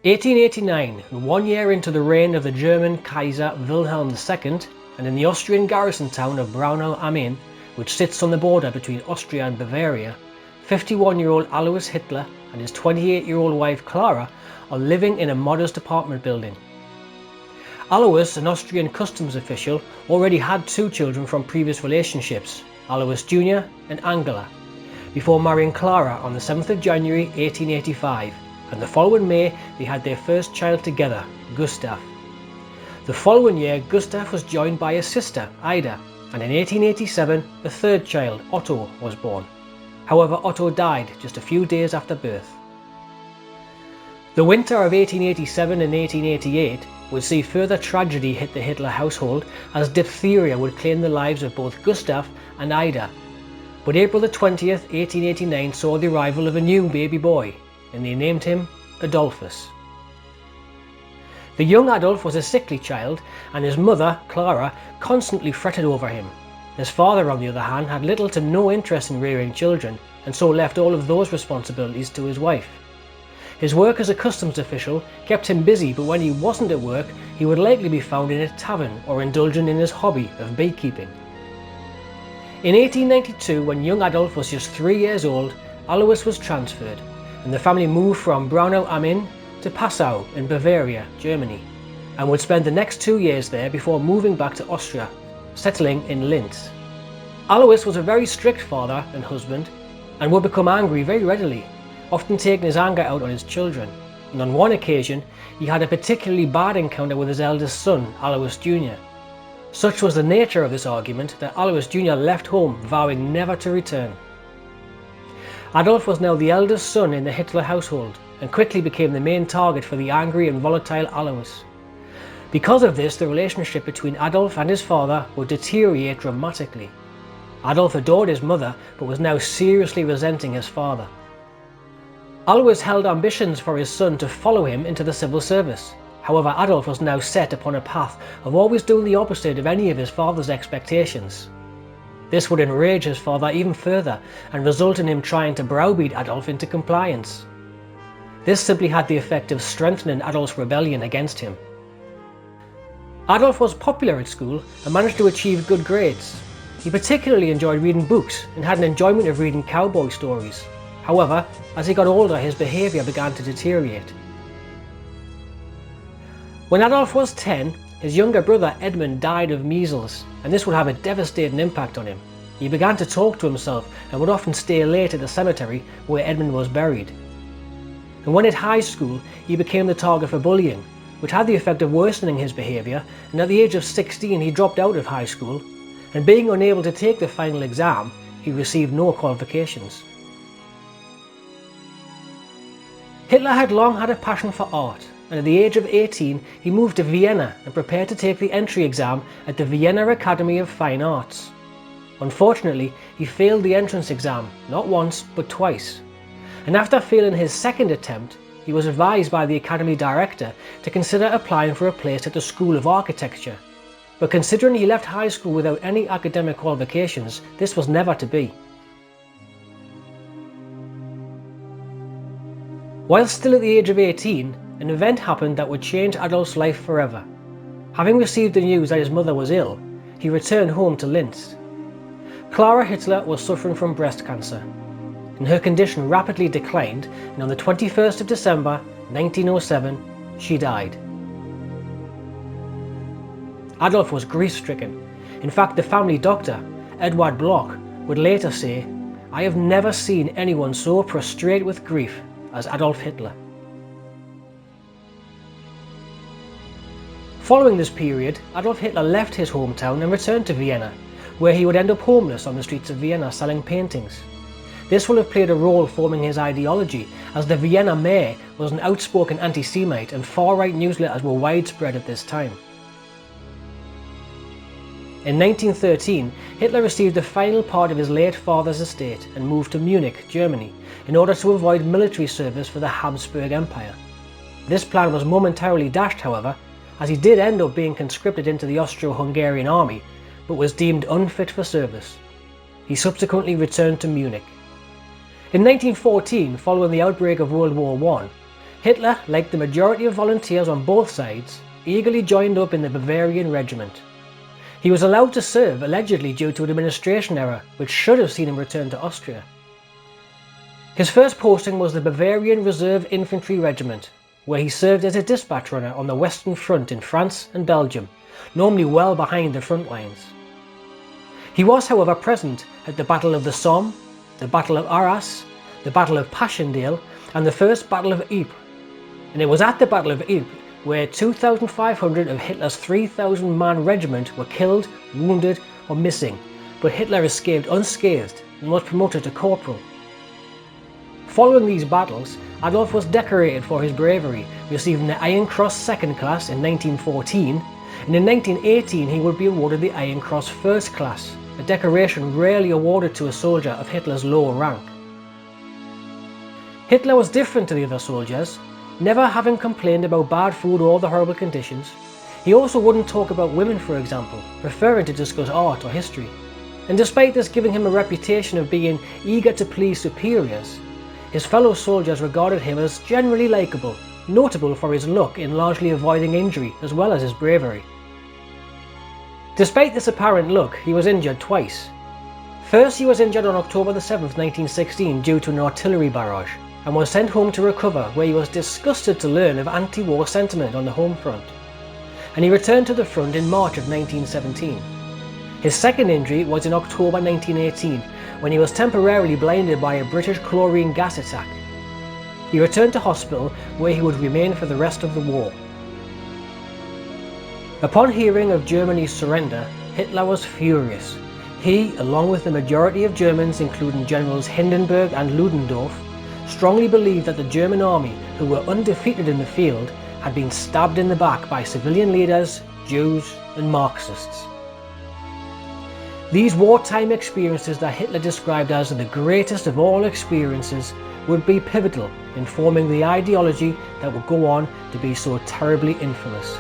1889, and 1 year into the reign of the German Kaiser Wilhelm II, and in the Austrian garrison town of Braunau am Inn, which sits on the border between Austria and Bavaria, 51-year-old Alois Hitler and his 28-year-old wife Klara are living in a modest apartment building. Alois, an Austrian customs official, already had 2 children from previous relationships, Alois Jr. and Angela, before marrying Klara on the 7th of January 1885, and the following May they had their first child together, Gustav. The following year Gustav was joined by his sister, Ida, and in 1887 a third child, Otto, was born. However, Otto died just a few days after birth. The winter of 1887 and 1888 would see further tragedy hit the Hitler household, as diphtheria would claim the lives of both Gustav and Ida. But April the 20th, 1889 saw the arrival of a new baby boy, and they named him Adolphus. The young Adolf was a sickly child, and his mother, Klara, constantly fretted over him. His father, on the other hand, had little to no interest in rearing children, and so left all of those responsibilities to his wife. His work as a customs official kept him busy, but when he wasn't at work, he would likely be found in a tavern or indulging in his hobby of beekeeping. In 1892, when young Adolf was just 3 years old, Alois was transferred, and the family moved from Braunau am Inn to Passau in Bavaria, Germany, and would spend the next 2 years there before moving back to Austria, settling in Linz. Alois was a very strict father and husband, and would become angry very readily, often taking his anger out on his children, and on one occasion he had a particularly bad encounter with his eldest son, Alois Jr. Such was the nature of this argument that Alois Jr. left home, vowing never to return. Adolf was now the eldest son in the Hitler household, and quickly became the main target for the angry and volatile Alois. Because of this, the relationship between Adolf and his father would deteriorate dramatically. Adolf adored his mother, but was now seriously resenting his father. Alois held ambitions for his son to follow him into the civil service. However, Adolf was now set upon a path of always doing the opposite of any of his father's expectations. This would enrage his father even further and result in him trying to browbeat Adolf into compliance. This simply had the effect of strengthening Adolf's rebellion against him. Adolf was popular at school and managed to achieve good grades. He particularly enjoyed reading books and had an enjoyment of reading cowboy stories. However, as he got older, his behaviour began to deteriorate. When Adolf was 10, his younger brother Edmund died of measles, and this would have a devastating impact on him. He began to talk to himself and would often stay late at the cemetery where Edmund was buried. And when at high school, he became the target for bullying, which had the effect of worsening his behaviour, and at the age of 16 he dropped out of high school, and being unable to take the final exam, he received no qualifications. Hitler had long had a passion for art, and at the age of 18 he moved to Vienna and prepared to take the entry exam at the Vienna Academy of Fine Arts. Unfortunately, he failed the entrance exam, not once but twice, and after failing his second attempt, he was advised by the Academy director to consider applying for a place at the School of Architecture. But considering he left high school without any academic qualifications, this was never to be. While still at the age of 18, an event happened that would change Adolf's life forever. Having received the news that his mother was ill, he returned home to Linz. Klara Hitler was suffering from breast cancer, and her condition rapidly declined, and on the 21st of December 1907, she died. Adolf was grief-stricken. In fact, the family doctor, Edward Bloch, would later say, "I have never seen anyone so prostrate with grief as Adolf Hitler." Following this period, Adolf Hitler left his hometown and returned to Vienna, where he would end up homeless on the streets of Vienna selling paintings. This will have played a role forming his ideology, as the Vienna mayor was an outspoken anti-Semite and far-right newsletters were widespread at this time. In 1913, Hitler received the final part of his late father's estate and moved to Munich, Germany, in order to avoid military service for the Habsburg Empire. This plan was momentarily dashed, however, as he did end up being conscripted into the Austro-Hungarian army, but was deemed unfit for service. He subsequently returned to Munich. In 1914, following the outbreak of World War I, Hitler, like the majority of volunteers on both sides, eagerly joined up in the Bavarian Regiment. He was allowed to serve allegedly due to an administration error which should have seen him return to Austria. His first posting was the Bavarian Reserve Infantry Regiment, where he served as a dispatch runner on the Western Front in France and Belgium, normally well behind the front lines. He was, however, present at the Battle of the Somme, the Battle of Arras, the Battle of Passchendaele and the First Battle of Ypres, and it was at the Battle of Ypres where 2,500 of Hitler's 3,000-man regiment were killed, wounded or missing, but Hitler escaped unscathed and was promoted to corporal. Following these battles, Adolf was decorated for his bravery, receiving the Iron Cross Second Class in 1914, and in 1918 he would be awarded the Iron Cross First Class, a decoration rarely awarded to a soldier of Hitler's lower rank. Hitler was different to the other soldiers, never having complained about bad food or the horrible conditions. He also wouldn't talk about women, for example, preferring to discuss art or history. And despite this giving him a reputation of being eager to please superiors, his fellow soldiers regarded him as generally likeable, notable for his luck in largely avoiding injury as well as his bravery. Despite this apparent luck, he was injured twice. First, he was injured on October 7, 1916 due to an artillery barrage, and was sent home to recover, where he was disgusted to learn of anti-war sentiment on the home front. And he returned to the front in March of 1917. His second injury was in October 1918, when he was temporarily blinded by a British chlorine gas attack. He returned to hospital, where he would remain for the rest of the war. Upon hearing of Germany's surrender, Hitler was furious. He, along with the majority of Germans, including Generals Hindenburg and Ludendorff, strongly believed that the German army, who were undefeated in the field, had been stabbed in the back by civilian leaders, Jews and Marxists. These wartime experiences that Hitler described as the greatest of all experiences would be pivotal in forming the ideology that would go on to be so terribly infamous.